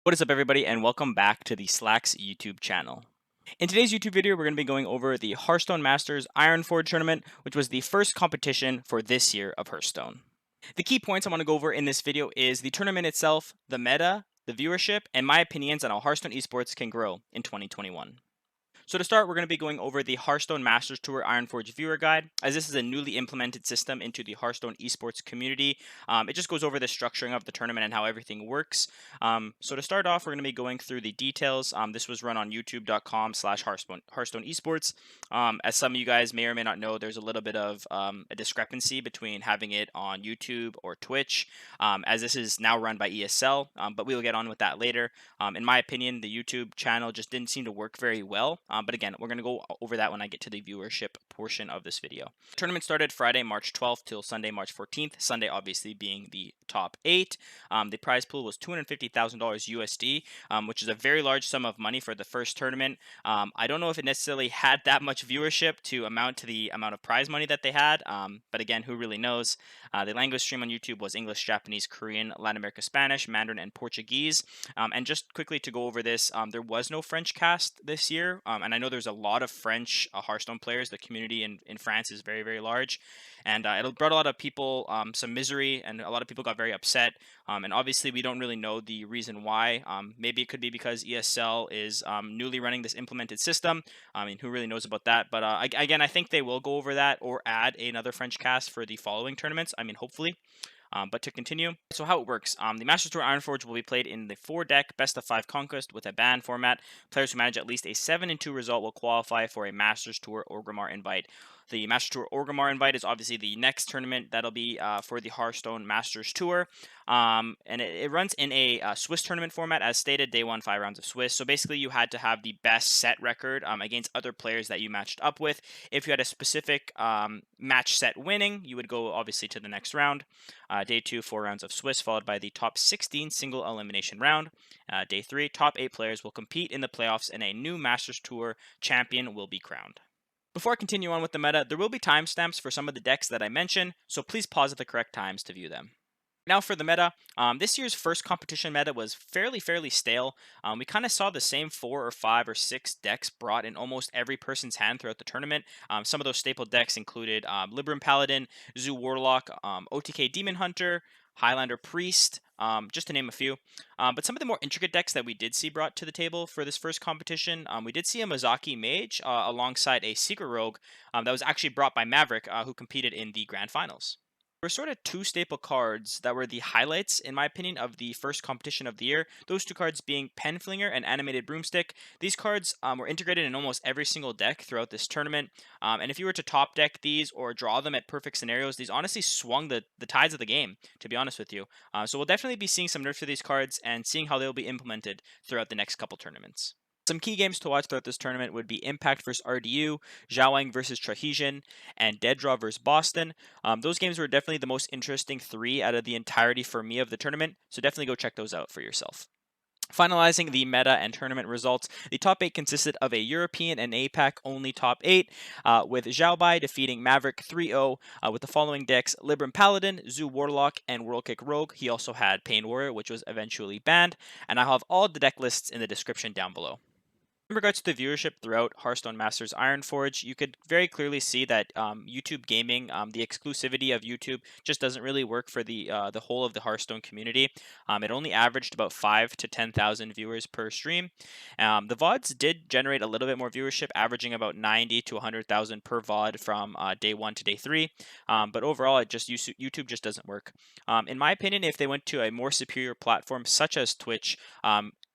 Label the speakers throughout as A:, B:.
A: What is up, everybody, and welcome back to the Slakks YouTube channel. In today's YouTube video, we're going to be going over the Hearthstone Masters Ironforge tournament, which was the first competition for this year of Hearthstone. The key points I want to go over in this video is the tournament itself, the meta, the viewership, and my opinions on how Hearthstone Esports can grow in 2021. So to start, we're going to be going over the Hearthstone Masters Tour Ironforge Viewer Guide, as this is a newly implemented system into the Hearthstone Esports community. It just goes over the structuring of the tournament and how everything works. So to start off, we're going to be going through the details. This was run on youtube.com/Hearthstone Esports. As some of you guys may or may not know, there's a little bit of a discrepancy between having it on YouTube or Twitch, as this is now run by ESL, but we will get on with that later. In my opinion, the YouTube channel just didn't seem to work very well. But again, we're going to go over that when I get to the viewership portion of this video. The tournament started Friday, March 12th till Sunday, March 14th. Sunday, obviously, being the top 8. The prize pool was $250,000 USD, which is a very large sum of money for the first tournament. I don't know if it necessarily had that much viewership to amount to the amount of prize money that they had. But again, who really knows? The language stream on YouTube was English, Japanese, Korean, Latin America, Spanish, Mandarin, and Portuguese. And just quickly to go over this, there was no French cast this year. And I know there's a lot of French Hearthstone players. The community in France is very, very large. And it brought a lot of people some misery, and a lot of people got very upset. And obviously, we don't really know the reason why. Maybe it could be because ESL is newly running this implemented system. I mean, who really knows about that? But again, I think they will go over that or add another French cast for the following tournaments. I mean, hopefully. But to continue, so how it works, the Masters Tour Ironforge will be played in the 4-deck best-of-5 conquest with a ban format. Players who manage at least a 7-2 result will qualify for a Masters Tour Orgrimmar invite. The Masters Tour Orgrimmar invite is obviously the next tournament that'll be for the Hearthstone Masters Tour. And it runs in a Swiss tournament format, as stated, day 1, 5 rounds of Swiss. So basically, you had to have the best set record against other players that you matched up with. If you had a specific match set winning, you would go obviously to the next round. Day 2, 4 rounds of Swiss, followed by the top 16 single elimination round. Day 3, top 8 players will compete in the playoffs, and a new Masters Tour champion will be crowned. Before I continue on with the meta, there will be timestamps for some of the decks that I mentioned, so please pause at the correct times to view them. Now for the meta, this year's first competition meta was fairly stale. We kind of saw the same 4 or 5 or 6 decks brought in almost every person's hand throughout the tournament. Some of those staple decks included Libram Paladin, Zoo Warlock, OTK Demon Hunter, Highlander Priest, just to name a few. But some of the more intricate decks that we did see brought to the table for this first competition, we did see a Mozaki Mage alongside a Secret Rogue that was actually brought by Maverick, who competed in the Grand Finals. There were sort of 2 staple cards that were the highlights, in my opinion, of the first competition of the year. Those 2 cards being Penflinger and Animated Broomstick. These cards were integrated in almost every single deck throughout this tournament. And if you were to top deck these or draw them at perfect scenarios, these honestly swung the tides of the game, to be honest with you. So we'll definitely be seeing some nerfs to these cards and seeing how they'll be implemented throughout the next couple tournaments. Some key games to watch throughout this tournament would be Impact vs RDU, XiaoWang vs Trahison, and Deadraw Vs Bozzton. Those games were definitely the most interesting 3 out of the entirety for me of the tournament, so definitely go check those out for yourself. Finalizing the meta and tournament results, the top 8 consisted of a European and APAC only top 8, with Xiaobai defeating Maverick 3-0 with the following decks: Libram Paladin, Zoo Warlock, and World Kick Rogue. He also had Pain Warrior, which was eventually banned, and I have all the deck lists in the description down below. In regards to the viewership throughout Hearthstone Masters Ironforge, you could very clearly see that YouTube gaming, the exclusivity of YouTube, just doesn't really work for the whole of the Hearthstone community. It only averaged about 5 to 10,000 viewers per stream. The VODs did generate a little bit more viewership, averaging about 90 to 100,000 per VOD from day 1 to day 3. But overall, YouTube just doesn't work. In my opinion, if they went to a more superior platform such as Twitch,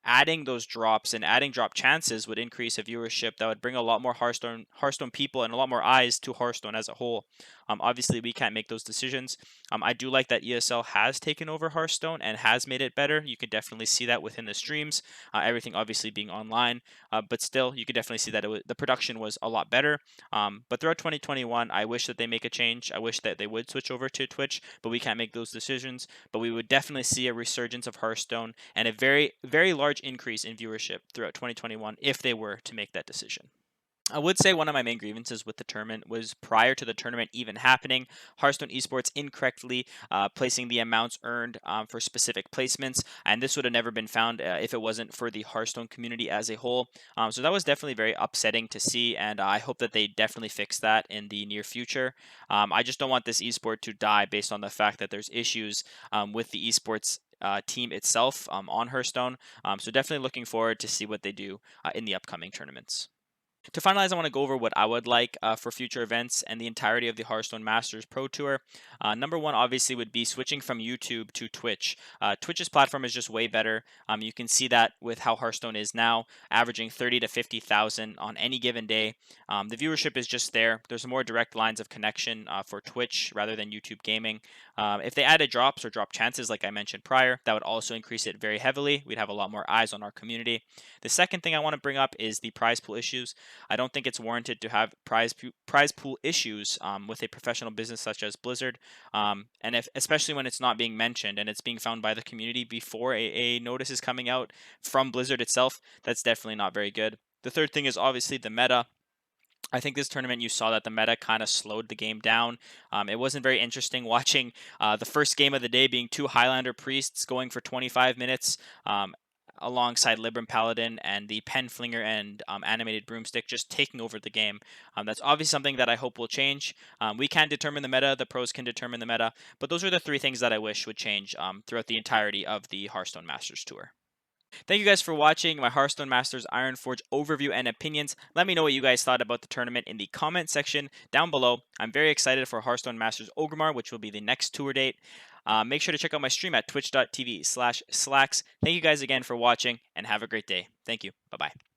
A: adding those drops and adding drop chances would increase a viewership that would bring a lot more Hearthstone people and a lot more eyes to Hearthstone as a whole. Obviously, we can't make those decisions. I do like that ESL has taken over Hearthstone and has made it better. You can definitely see that within the streams, everything obviously being online. But still, you could definitely see that the production was a lot better. But throughout 2021, I wish that they make a change. I wish that they would switch over to Twitch, but we can't make those decisions. But we would definitely see a resurgence of Hearthstone and a very large increase in viewership throughout 2021 if they were to make that decision. I would say one of my main grievances with the tournament was prior to the tournament even happening, Hearthstone Esports incorrectly placing the amounts earned for specific placements, and this would have never been found if it wasn't for the Hearthstone community as a whole. So that was definitely very upsetting to see, and I hope that they definitely fix that in the near future. I just don't want this esport to die based on the fact that there's issues with the esports team itself on Hearthstone. So definitely looking forward to see what they do in the upcoming tournaments. To finalize, I want to go over what I would like for future events and the entirety of the Hearthstone Masters Pro Tour. Number one, obviously, would be switching from YouTube to Twitch. Twitch's platform is just way better. You can see that with how Hearthstone is now, averaging 30 to 50,000 on any given day. The viewership is just there. There's more direct lines of connection for Twitch rather than YouTube gaming. If they added drops or drop chances, like I mentioned prior, that would also increase it very heavily. We'd have a lot more eyes on our community. The second thing I want to bring up is the prize pool issues. I don't think it's warranted to have prize pool issues with a professional business such as Blizzard, and especially when it's not being mentioned and it's being found by the community before a notice is coming out from Blizzard itself. That's definitely not very good. The third thing is obviously the meta. I think this tournament you saw that the meta kind of slowed the game down. It wasn't very interesting watching the first game of the day being two Highlander priests going for 25 minutes. Alongside Libram Paladin and the Pen Flinger and Animated Broomstick just taking over the game. That's obviously something that I hope will change. We can determine the meta, the pros can determine the meta, but those are the three things that I wish would change throughout the entirety of the Hearthstone Masters Tour. Thank you guys for watching my Hearthstone Masters Ironforge overview and opinions. Let me know what you guys thought about the tournament in the comment section down below. I'm very excited for Hearthstone Masters Orgrimmar, which will be the next tour date. Make sure to check out my stream at twitch.tv/Slakks. Thank you guys again for watching and have a great day. Thank you. Bye-bye.